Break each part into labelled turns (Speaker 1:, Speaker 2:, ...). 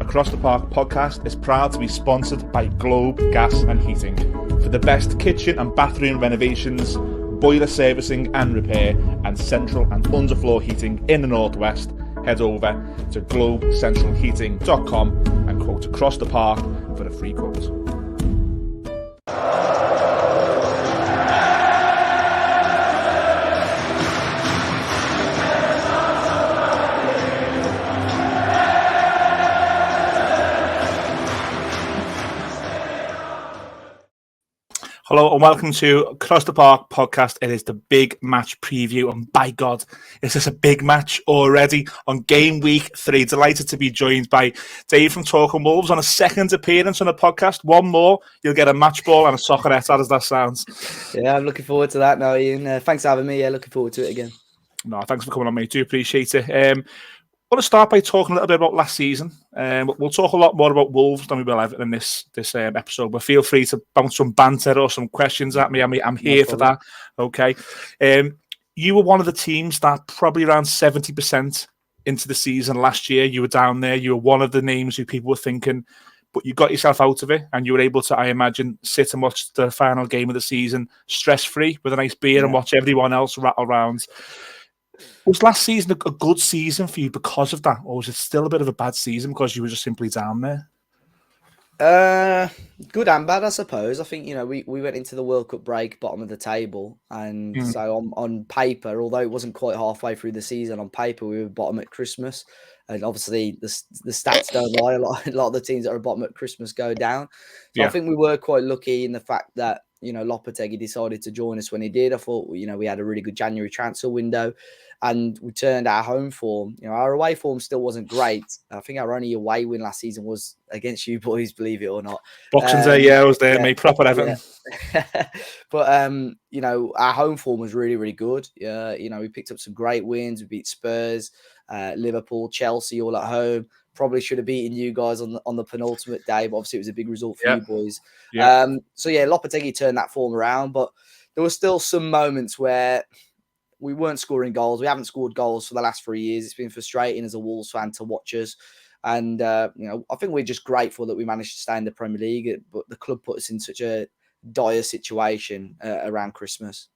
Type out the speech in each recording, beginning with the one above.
Speaker 1: Across the Park podcast is proud to be sponsored by Globe Gas and Heating. For the best kitchen and bathroom renovations, boiler servicing and repair, and central and underfloor heating in the Northwest, head over to globecentralheating.com and quote Across the Park for a free quote. Hello and welcome to Across the Park podcast. It is the big match preview, and by God, is this a big match already on game week 3? Delighted to be joined by Dave from Talking Wolves on a second appearance on the podcast. One more, you'll get a match ball and a soccerette. How does that sound?
Speaker 2: Yeah, I'm looking forward to that now, Ian. Thanks for having me. Yeah, looking forward to it again.
Speaker 1: No, thanks for coming on, mate. Do appreciate it. I want to start by talking a little bit about last season. We'll talk a lot more about Wolves than we will Everton in this episode, but feel free to bounce some banter or some questions at me. I'm here for that. Okay. You were one of the teams that probably around 70% into the season last year, you were down there. You were one of the names who people were thinking, but you got yourself out of it and you were able to, I imagine, sit and watch the final game of the season stress-free with a nice beer and watch everyone else rattle around. Was last season a good season for you because of that, or was it still a bit of a bad season because you were just simply down there?
Speaker 2: Good and bad, I suppose. I think, we went into the World Cup break bottom of the table, and so on paper, although it wasn't quite halfway through the season, on paper we were bottom at Christmas, and obviously the stats don't lie. A lot of the teams that are bottom at Christmas go down. So I think we were quite lucky in the fact that Lopetegui decided to join us when he did. I thought we had a really good January transfer window. And we turned our home form. Our away form still wasn't great. I think our only away win last season was against you boys, believe it or not.
Speaker 1: Boxing Day, I was there, mate. Proper Everton.
Speaker 2: Yeah. But our home form was really, really good. We picked up some great wins. We beat Spurs, Liverpool, Chelsea, all at home. Probably should have beaten you guys on the penultimate day, but obviously it was a big result for you boys. Yeah. Lopetegui turned that form around, but there were still some moments where we weren't scoring goals. We haven't scored goals for the last 3 years. It's been frustrating as a Wolves fan to watch us. And, I think we're just grateful that we managed to stay in the Premier League, but the club put us in such a dire situation around Christmas.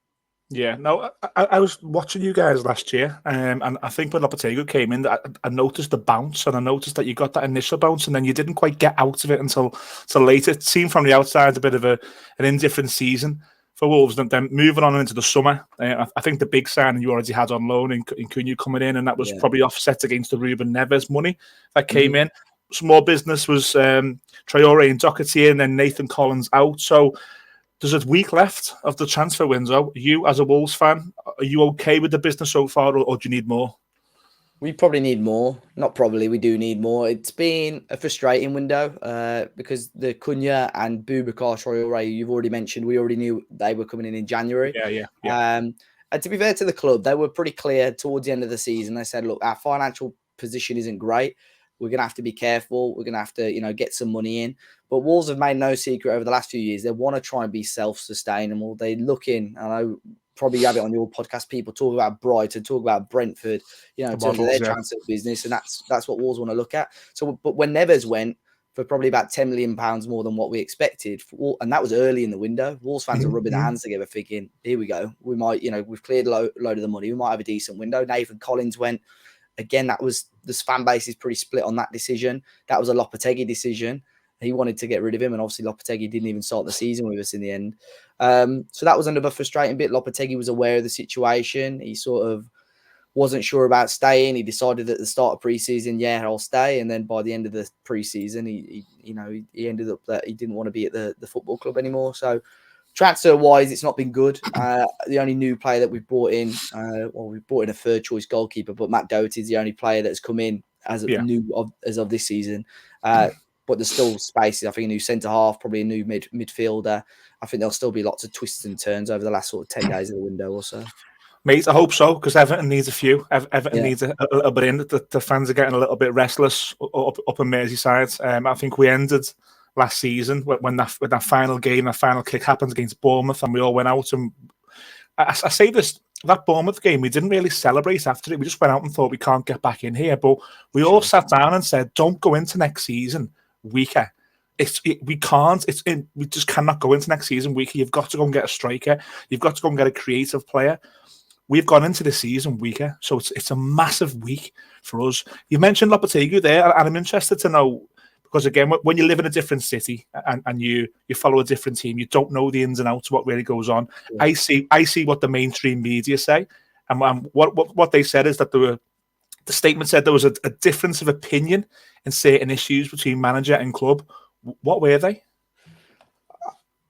Speaker 1: Yeah, no, I was watching you guys last year, and I think when Lopetegui came in, I noticed the bounce, and I noticed that you got that initial bounce, and then you didn't quite get out of it until later. It seemed from the outside a bit of an indifferent season for Wolves. Then moving on into the summer, I think the big signing you already had on loan in Cunha coming in, and that was probably offset against the Ruben Neves money that came in. Some more business was Traore and Doherty, and then Nathan Collins out. So there's a week left of the transfer window. You, as a Wolves fan, are you okay with the business so far, or do you need more?
Speaker 2: We probably need more. Not probably, we do need more. It's been a frustrating window because the Cunha and Boubacar Traore, you've already mentioned, we already knew they were coming in January.
Speaker 1: Yeah.
Speaker 2: And to be fair to the club, they were pretty clear towards the end of the season. They said, look, our financial position isn't great. We're going to have to be careful. We're going to have to, get some money in. But Wolves have made no secret over the last few years. They want to try and be self-sustainable. They look in, and I probably have it on your podcast. People talk about Brighton, talk about Brentford, in terms of their transfer business, and that's what Wolves want to look at. So, but when Neves went for probably about £10 million more than what we expected, and that was early in the window, Wolves fans are rubbing their hands together, thinking, "Here we go. We might, we've cleared a load of the money. We might have a decent window." Nathan Collins went. Again, this fan base is pretty split on that decision. That was a Lopetegui decision. He wanted to get rid of him, and obviously Lopetegui didn't even start the season with us in the end. So that was another frustrating bit. Lopetegui was aware of the situation. He sort of wasn't sure about staying. He decided at the start of pre-season, I'll stay. And then by the end of the pre-season, he ended up that he didn't want to be at the football club anymore. So transfer-wise, it's not been good. The only new player that we've brought in, we've brought in a third-choice goalkeeper, but Matt Doherty is the only player that's come in as of this season. But there's still spaces. I think a new centre-half, probably a new midfielder. I think there'll still be lots of twists and turns over the last sort of 10 days of the window or so.
Speaker 1: Mate, I hope so, because Everton needs a few. Everton needs a little bit in. The fans are getting a little bit restless up in Merseyside. I think we ended last season when that final game, that final kick happens against Bournemouth, and we all went out and I say this, that Bournemouth game, we didn't really celebrate after it. We just went out and thought we can't get back in here. But we all sat down and said, don't go into next season weaker. We can't. We just cannot go into next season weaker. You've got to go and get a striker. You've got to go and get a creative player. We've gone into the season weaker, so it's a massive week for us. You mentioned Lopetegui there, and I'm interested to know, because again, when you live in a different city and you follow a different team, you don't know the ins and outs of what really goes on. Yeah. I see what the mainstream media say, and what they said is that the statement said there was a difference of opinion in certain issues between manager and club. What were they?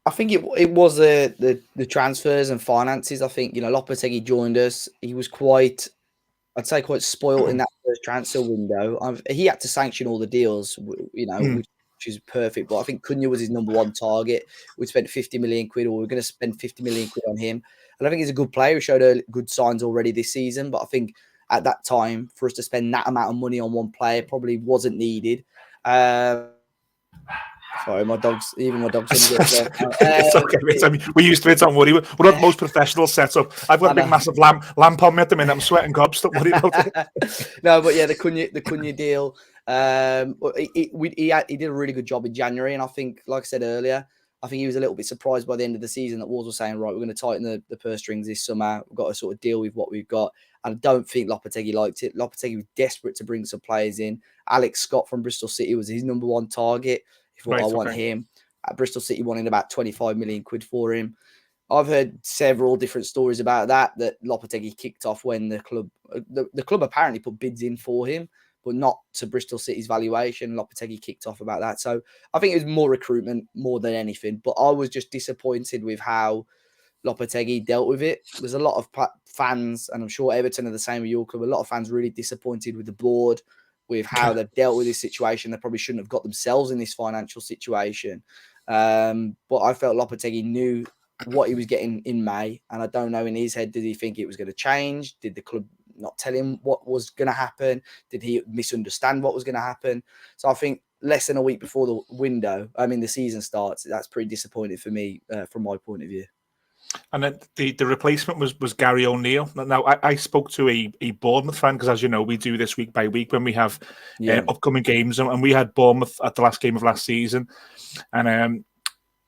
Speaker 2: I think it was the transfers and finances. I think, Lopetegui joined us. He was quite spoiled in that first transfer window. He had to sanction all the deals, which is perfect. But I think Cunha was his number one target. We spent 50 million quid, or we're going to spend 50 million quid on him. And I think he's a good player. He showed good signs already this season. But I think at that time, for us to spend that amount of money on one player probably wasn't needed. Sorry, my dog's.
Speaker 1: It's okay. We used to it. Don't worry. We're not the most professional setup. I've got a big, massive lamp on me at the minute. I'm sweating gobs. Don't worry about it.
Speaker 2: No, but yeah, the Cunha deal. He did a really good job in January, and I think, like I said earlier, I think he was a little bit surprised by the end of the season that Wolves were saying, right, we're going to tighten the purse strings this summer. We've got to sort of deal with what we've got. And I don't think Lopetegui liked it. Lopetegui was desperate to bring some players in. Alex Scott from Bristol City was his number one target. I want him. Bristol City wanted about 25 million quid for him. I've heard several different stories about that Lopetegui kicked off when the club apparently put bids in for him, but not to Bristol City's valuation. Lopetegui kicked off about that. So I think it was more recruitment more than anything. But I was just disappointed with how Lopetegui dealt with it. There's a lot of fans, and I'm sure Everton are the same with your club, a lot of fans really disappointed with the board, with how they've dealt with this situation. They probably shouldn't have got themselves in this financial situation. But I felt Lopetegui knew what he was getting in May. And I don't know, in his head, did he think it was going to change? Did the club not tell him what was going to happen? Did he misunderstand what was going to happen? So I think less than a week before the season starts, that's pretty disappointing for me from my point of view.
Speaker 1: And then the replacement was Gary ONeal. Now, I spoke to a Bournemouth fan, because, as you know, we do this week by week when we have upcoming games. And we had Bournemouth at the last game of last season. And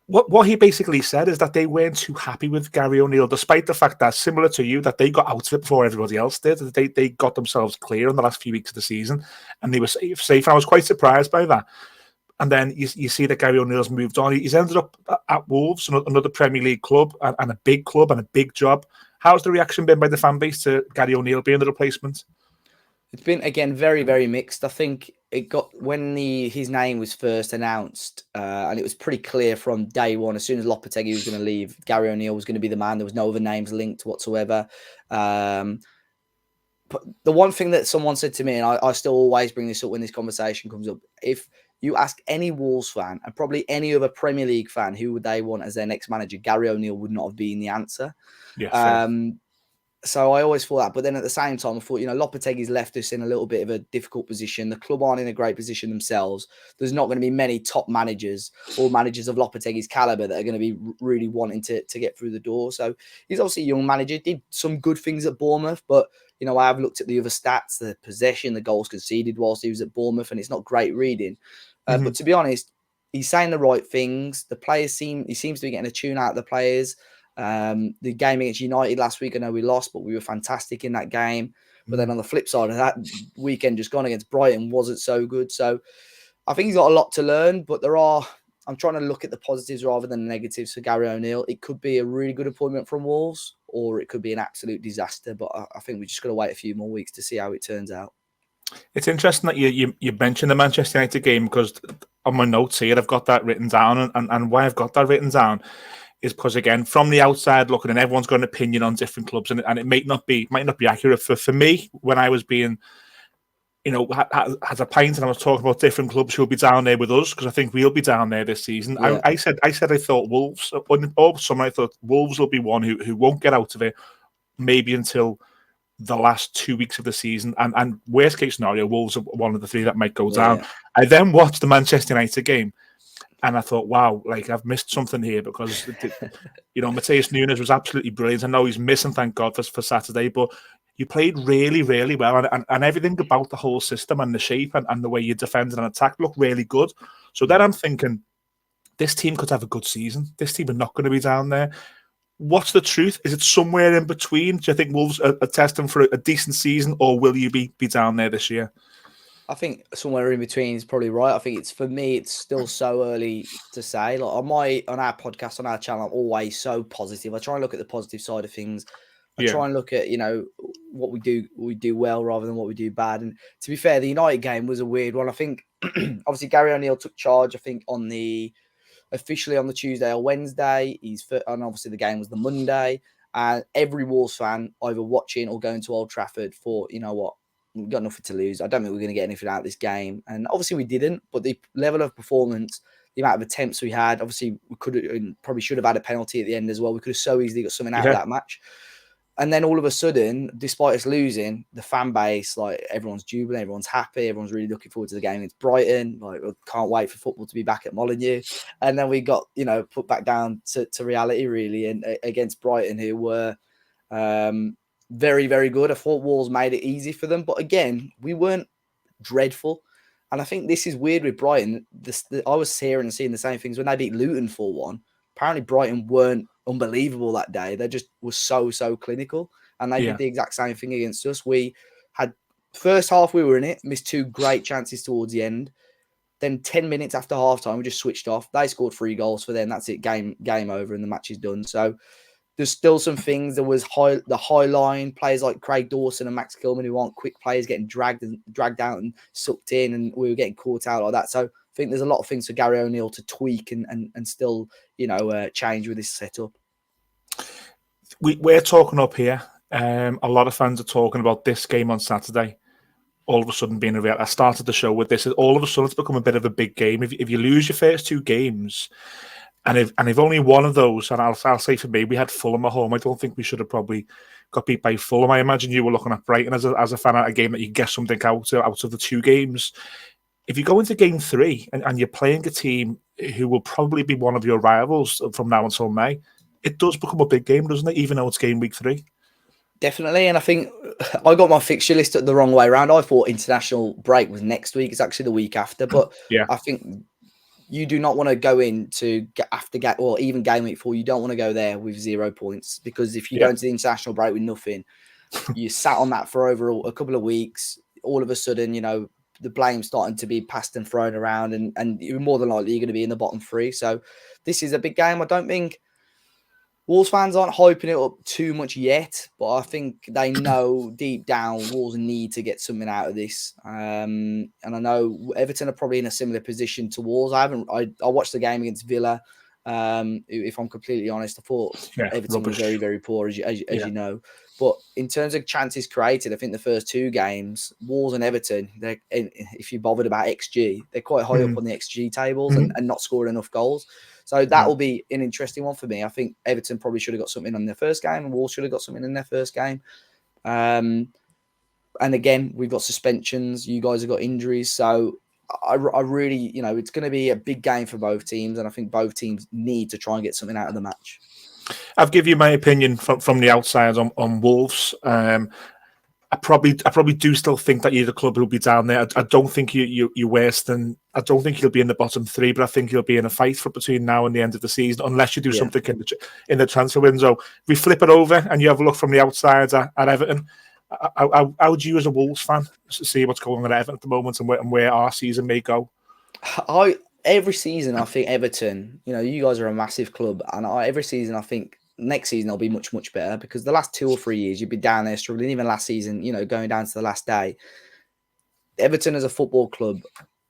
Speaker 1: what he basically said is that they weren't too happy with Gary ONeal, despite the fact that, similar to you, that they got out of it before everybody else did. They got themselves clear in the last few weeks of the season, and they were safe. And I was quite surprised by that. And then you see that Gary ONeal's moved on. He's ended up at Wolves, another Premier League club, and a big club and a big job. How's the reaction been by the fan base to Gary ONeal being the replacement?
Speaker 2: It's been, again, very, very mixed. I think it got, when his name was first announced, and it was pretty clear from day one, as soon as Lopetegui was going to leave, Gary ONeal was going to be the man. There was no other names linked whatsoever. But the one thing that someone said to me, and I still always bring this up when this conversation comes up, if you ask any Wolves fan, and probably any other Premier League fan, who would they want as their next manager, Gary ONeal would not have been the answer.
Speaker 1: Yeah,
Speaker 2: so I always thought that. But then at the same time, I thought, Lopetegui's left us in a little bit of a difficult position. The club aren't in a great position themselves. There's not going to be many top managers or managers of Lopetegui's caliber that are going to be really wanting to get through the door. So he's obviously a young manager, did some good things at Bournemouth, but I have looked at the other stats, the possession, the goals conceded whilst he was at Bournemouth, and it's not great reading. But to be honest, he's saying the right things. The players he seems to be getting a tune out of the players. The game against United last week, I know we lost, but we were fantastic in that game. But then on the flip side of that, weekend just gone against Brighton wasn't so good. So I think he's got a lot to learn, but I'm trying to look at the positives rather than the negatives for Gary ONeal. It could be a really good appointment from Wolves, or it could be an absolute disaster. But I think we just got to wait a few more weeks to see how it turns out.
Speaker 1: It's interesting that you mentioned the Manchester United game, because on my notes here, I've got that written down. And why I've got that written down is because, again, from the outside looking, and everyone's got an opinion on different clubs, and it might not be accurate. For me, when I was being, had a pint and I was talking about different clubs who'll be down there with us, because I think we'll be down there this season. Yeah. I said I thought Wolves, all summer I thought Wolves will be one who won't get out of it, maybe until the last 2 weeks of the season, and worst case scenario, Wolves are one of the three that might go down. I then watched the Manchester United game, And I thought, wow, like I've missed something here because, Matheus Nunes was absolutely brilliant. I know he's missing, thank God, for Saturday, but you played really, really well. And everything about the whole system and the shape and the way you defended and attacked looked really good. So then I'm thinking, this team could have a good season. This team are not going to be down there. What's the truth? Is it somewhere in between? Do you think Wolves are testing for a decent season, or will you be down there this year?
Speaker 2: I think somewhere in between is probably right. I think for me, it's still so early to say. Like on our podcast, on our channel, I'm always so positive. I try and look at the positive side of things. I try and look at, what we do well rather than what we do bad. And to be fair, the United game was a weird one. I think obviously Gary O'Neill took charge, I think, officially on the Tuesday or Wednesday. And obviously the game was the Monday. And every Wolves fan either watching or going to Old Trafford for, we've got nothing to lose. I don't think we're going to get anything out of this game. And obviously we didn't, but the level of performance, the amount of attempts we had, obviously we could have and probably should have had a penalty at the end as well. We could have so easily got something out of that match. And then all of a sudden, despite us losing, the fan base, like everyone's jubilant, everyone's happy, everyone's really looking forward to the game against Brighton. Like, we can't wait for football to be back at Molineux. And then we got, put back down to reality really, and against Brighton, who were very, very good. I thought Wolves made it easy for them, but again, we weren't dreadful. And I think this is weird with Brighton. I was hearing and seeing the same things when they beat Luton 4-1. Apparently, Brighton weren't unbelievable that day. They just were so clinical, and they did the exact same thing against us. We had first half we were in it, missed 2 great chances towards the end. Then 10 minutes after half time, we just switched off. They scored 3 goals for them. That's it, game over, and the match is done. So there's still some things. There was the high line players like Craig Dawson and Max Gilman, who aren't quick players, getting dragged out and sucked in, and we were getting caught out like that. So I think there's a lot of things for Gary O'Neill to tweak and still, change with this setup.
Speaker 1: We're talking up here. A lot of fans are talking about this game on Saturday. All of a sudden being a real. I started the show with this. All of a sudden, it's become a bit of a big game. If you lose your first 2 games, and if only one of those, and I'll say for me, we had Fulham at home. I don't think we should have probably got beat by Fulham. I imagine you were looking at Brighton as a fan at a game that you get something out of the 2 games. If you go into game 3 and you're playing a team who will probably be one of your rivals from now until May, it does become a big game, doesn't it? Even though it's game week 3.
Speaker 2: Definitely. And I think I got my fixture list the wrong way around. I thought international break was next week. It's actually the week after. But I think you do not want to go into or even game week 4. You don't want to go there with 0 points, because if you go into the international break with nothing, you sat on that for over a couple of weeks. All of a sudden, the blame's starting to be passed and thrown around, and you're more than likely you're going to be in the bottom 3. So this is a big game. I don't think Wolves fans aren't hyping it up too much yet, but I think they know deep down Wolves need to get something out of this. And I know Everton are probably in a similar position to Wolves. I watched the game against Villa. If I'm completely honest, I thought Everton were very, very poor, as you know. But in terms of chances created, I think the first 2 games, Wolves and Everton, if you're bothered about XG, they're quite high up on the XG tables and not scoring enough goals. So that will be an interesting one for me. I think Everton probably should have got something on their first game, and Wolves should have got something in their first game. And again, we've got suspensions. You guys have got injuries. So I really, it's going to be a big game for both teams, and I think both teams need to try and get something out of the match.
Speaker 1: I've given you my opinion from the outside on Wolves. I probably do still think that you're the club who'll be down there. I don't think you're worse than. I don't think you'll be in the bottom 3, but I think you'll be in a fight for between now and the end of the season, unless you do something in the transfer window. If we flip it over and you have a look from the outside at Everton, how do you as a Wolves fan see what's going on at Everton at the moment and where our season may go?
Speaker 2: Every season, I think Everton, you guys are a massive club, and every season I think next season they'll be much, much better, because the last 2 or 3 years you'd be down there struggling. Even last season, going down to the last day. Everton as a football club,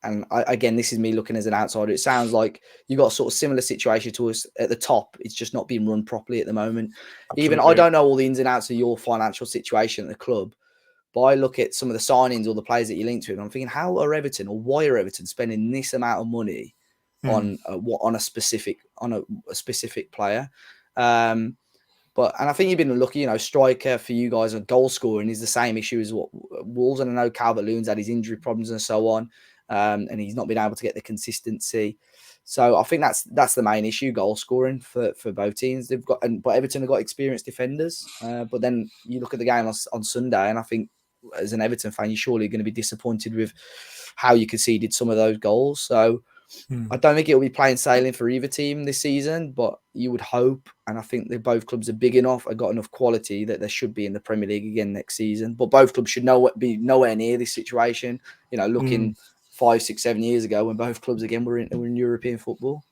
Speaker 2: and again, this is me looking as an outsider, it sounds like you got a sort of similar situation to us at the top. It's just not being run properly at the moment. Absolutely. Even I don't know all the ins and outs of your financial situation at the club, but I look at some of the signings or the players that you linked to, and I'm thinking, how are Everton, or why are Everton spending this amount of money on a specific player? And I think you've been unlucky, striker for you guys and goal scoring is the same issue as what Wolves. And I know Calvert-Lewin's had his injury problems and so on, and he's not been able to get the consistency. So I think that's the main issue, goal scoring for both teams. But Everton have got experienced defenders. But then you look at the game on Sunday, and I think as an Everton fan, you're surely going to be disappointed with how you conceded some of those goals. So I don't think it'll be plain sailing for either team this season, but you would hope, and I think that both clubs are big enough, have got enough quality that they should be in the Premier League again next season. But both clubs should be nowhere near this situation. Looking 5, 6, 7 years ago when both clubs again were in European football.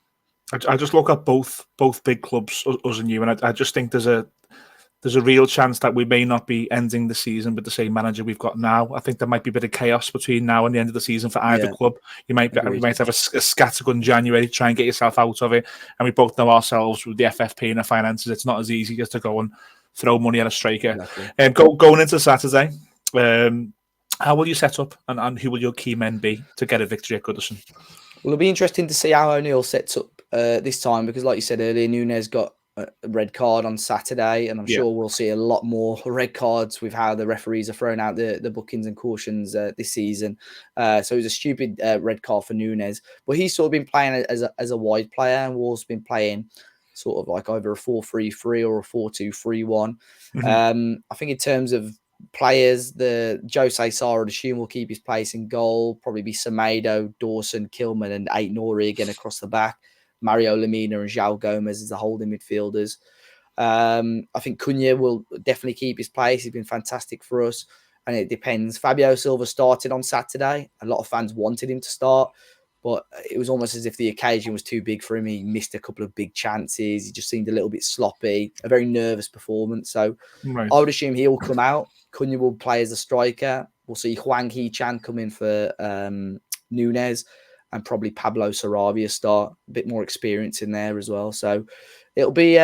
Speaker 1: I just look at both big clubs, us and you, and I just think there's a real chance that we may not be ending the season with the same manager we've got now. I think there might be a bit of chaos between now and the end of the season for either club. You might have a scattergun January, try and get yourself out of it. And we both know ourselves with the FFP and the finances, it's not as easy as to go and throw money at a striker. Exactly. Going into Saturday, how will you set up and who will your key men be to get a victory at Goodison?
Speaker 2: Well, it'll be interesting to see how ONeal sets up this time because, like you said earlier, Núñez got a red card on Saturday, and I'm sure we'll see a lot more red cards with how the referees are throwing out the bookings and cautions this season. So it was a stupid red card for Núñez, but he's sort of been playing as a wide player, and Wolves been playing sort of like either a 4-3-3 or a 4-2-3-1. I think in terms of players, the Jose Sarr, I'd assume, will keep his place in goal. Probably be Semedo, Dawson, Kilman, and Ait-Nouri again across the back. Mario Lemina and João Gomes as the holding midfielders. I think Cunha will definitely keep his place. He's been fantastic for us, and it depends. Fabio Silva started on Saturday. A lot of fans wanted him to start, but it was almost as if the occasion was too big for him. He missed a couple of big chances. He just seemed a little bit sloppy, a very nervous performance. So I would assume he will come out. Cunha will play as a striker. We'll see Hwang Hee-chan come in for Núñez, and probably Pablo Sarabia start. A bit more experience in there as well. So it'll be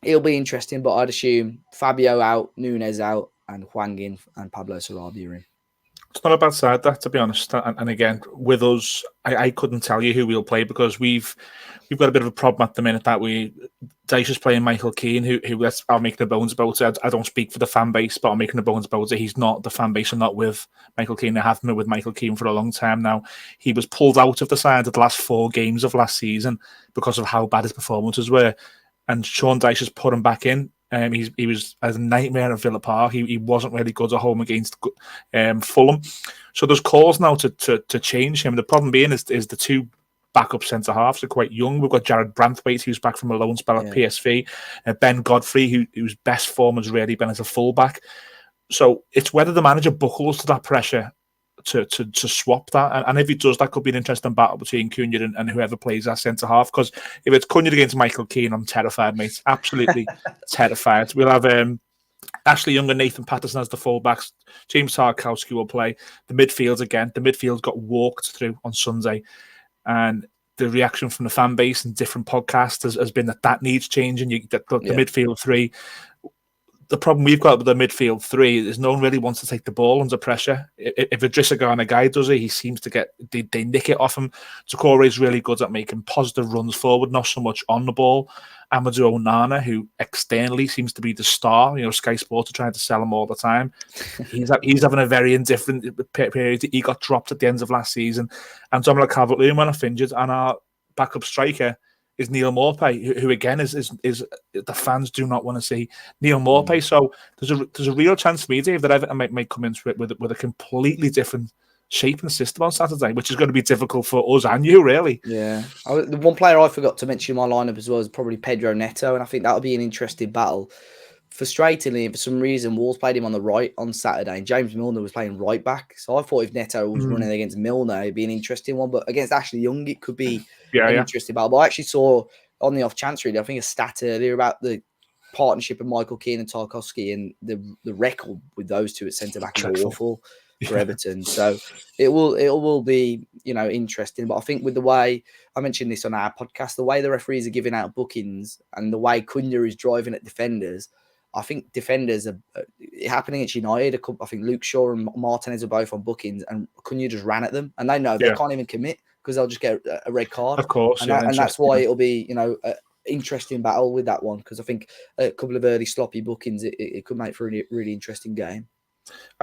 Speaker 2: interesting, but I'd assume Fabio out, Núñez out, and Hwang in, and Pablo Sarabia in.
Speaker 1: It's not a bad side, that, to be honest. And again, with us, I couldn't tell you who we'll play because we've got a bit of a problem at the minute that Dyche is playing Michael Keane, who I'll make no bones about it. I don't speak for the fan base, but I'm making no bones about it. He's not the fan base and not with Michael Keane. They have been with Michael Keane for a long time now. He was pulled out of the side of the last 4 games of last season because of how bad his performances were. And Sean Dyche has put him back in. He was a nightmare at Villa Park. He wasn't really good at home against Fulham. So there's calls now to change him. The problem being is the 2 backup centre halves are quite young. We've got Jared Branthwaite, who's back from a loan spell at PSV. Ben Godfrey, whose best form has really been as a fullback. So it's whether the manager buckles to that pressure to swap that, and if he does, that could be an interesting battle between Cunha and whoever plays that centre half. Because if it's Cunha against Michael Keane, I'm terrified, mate. Absolutely terrified. We'll have Ashley Young and Nathan Patterson as the fullbacks. James Tarkowski will play the midfield again. The midfield got walked through on Sunday, and the reaction from the fan base and different podcasts has been that needs changing. The midfield 3. The problem we've got with the midfield 3 is no one really wants to take the ball under pressure. If Idrissa Gana Guy does it, he seems to get they nick it off him. Takore is really good at making positive runs forward, not so much on the ball. Amadou Onana, who externally seems to be the star, Sky Sports are trying to sell him all the time. He's having a very indifferent period. He got dropped at the end of last season, and Dominic Calvert-Lewin went off injured, and our backup striker is Neal Maupay, who again is the fans do not want to see Neal Maupay. So there's a real chance for me, Dave, that Everton might come into it with a completely different shape and system on Saturday, which is going to be difficult for us and you, really.
Speaker 2: Yeah. The one player I forgot to mention in my lineup as well is probably Pedro Neto, and I think that'll be an interesting battle. Frustratingly, for some reason, Wolves played him on the right on Saturday, and James Milner was playing right back. So I thought if Neto was running against Milner, it'd be an interesting one. But against Ashley Young, it could be an interesting battle. But I actually saw, on the off chance, really, I think a stat earlier about the partnership of Michael Keane and Tarkowski, and the record with those two at centre back is awful for Everton. So it will be interesting. But I think with the way I mentioned this on our podcast, the way the referees are giving out bookings and the way Cunha is driving at defenders, I think defenders are happening against United. I think Luke Shaw and Martinez are both on bookings, and Cunha just ran at them, and they know they can't even commit because they'll just get a red card.
Speaker 1: Of course,
Speaker 2: and that's why it'll be interesting battle with that one, because I think a couple of early sloppy bookings, it could make for a really interesting game.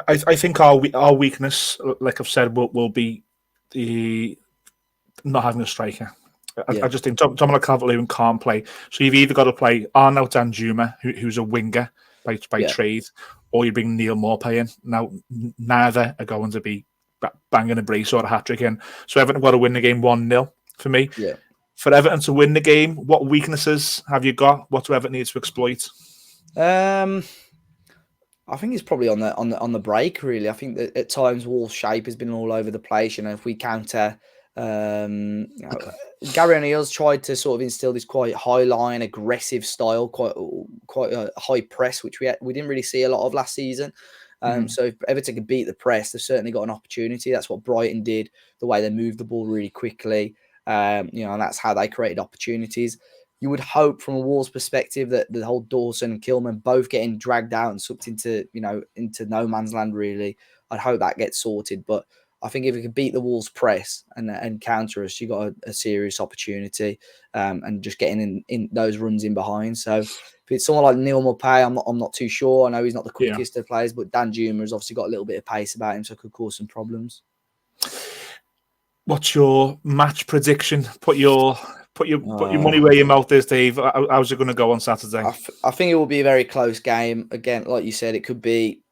Speaker 1: I think our weakness, like I've said, will be the not having a striker. I just think Dominic Calvert-Lewin can't play. So you've either got to play Arnaud Danjuma, who's a winger by trade, or you bring Neil Maupay in. Now, neither are going to be banging a brace or a hat-trick in. So Everton got to win the game 1-0 for me.
Speaker 2: Yeah.
Speaker 1: For Everton to win the game, what weaknesses have you got? What do Everton need to exploit?
Speaker 2: I think it's probably on the break, really. I think that at times Wolves' shape has been all over the place. You know, if we counter, Gary O'Neill's tried to sort of instill this quite high line, aggressive style, quite a high press, which we didn't really see a lot of last season. So if Everton can beat the press, they've certainly got an opportunity. That's what Brighton did, the way they moved the ball really quickly. And that's how they created opportunities. You would hope from a Wolves perspective that the whole Dawson and Kilman both getting dragged out and sucked into no man's land, really. I'd hope that gets sorted. But I think if we could beat the Wolves press and counter us, you got a serious opportunity, and just getting in those runs in behind. So if it's someone like Neil Maupay, I'm not too sure. I know he's not the quickest of players, but Danjuma has obviously got a little bit of pace about him, so it could cause some problems.
Speaker 1: What's your match prediction? Put your money where your mouth is, Dave. How's it going to go on Saturday?
Speaker 2: I think it will be a very close game. Again, like you said, it could be.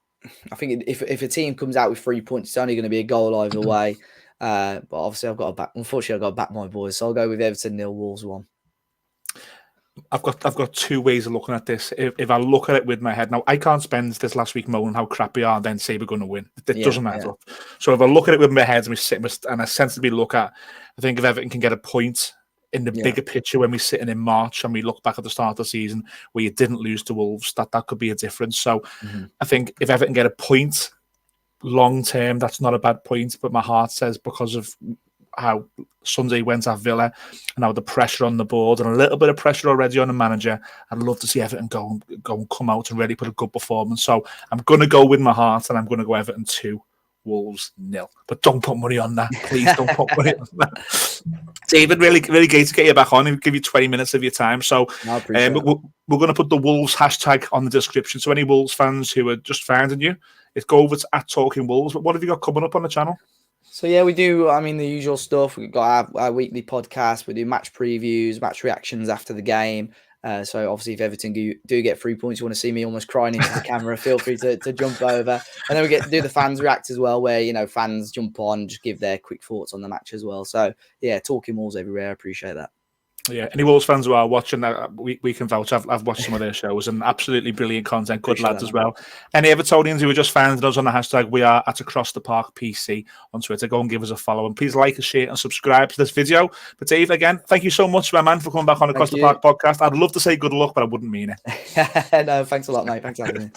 Speaker 2: I think if a team comes out with 3 points, it's only going to be a goal either way. But obviously, unfortunately, I've got to back my boys, so I'll go with Everton 0, Wolves 1.
Speaker 1: I've got two ways of looking at this. If I look at it with my head, now I can't spend this last week moaning how crap we are and then say we're going to win. It doesn't matter. Yeah. So if I look at it with my head and I sensibly look at, I think if Everton can get a point in the bigger picture when we're sitting in March and we look back at the start of the season where you didn't lose to Wolves, that could be a difference. So I think if Everton get a point long term, that's not a bad point. But my heart says, because of how Sunday went at Villa and how the pressure on the board and a little bit of pressure already on the manager, I'd love to see Everton go and come out and really put a good performance. So I'm going to go with my heart and I'm going to go Everton 2, Wolves 0. But don't put money on that. Please don't put money on that. David, really great to get you back on and give you 20 minutes of your time. So we're going to put the Wolves hashtag on the description. So any Wolves fans who are just finding you, go over to @TalkingWolves. But what have you got coming up on the channel?
Speaker 2: So yeah, we do, the usual stuff. We've got our weekly podcast. We do match previews, match reactions after the game. So obviously, if Everton do get 3 points, you want to see me almost crying into the camera, feel free to jump over. And then we get to do the fans react as well, where fans jump on, just give their quick thoughts on the match as well. So yeah, talking Wolves everywhere. I appreciate that.
Speaker 1: Yeah, any Wolves fans who are watching that, we can vouch. I've watched some of their shows and absolutely brilliant content, good lads as well. Any Evertonians who are just finding us on the hashtag, we are at Across the Park PC on Twitter. Go and give us a follow and please like, share and subscribe to this video. But Dave, again, thank you so much, my man, for coming back on Across the Park podcast. I'd love to say good luck, but I wouldn't mean it.
Speaker 2: No, thanks a lot, mate. Thanks for having me.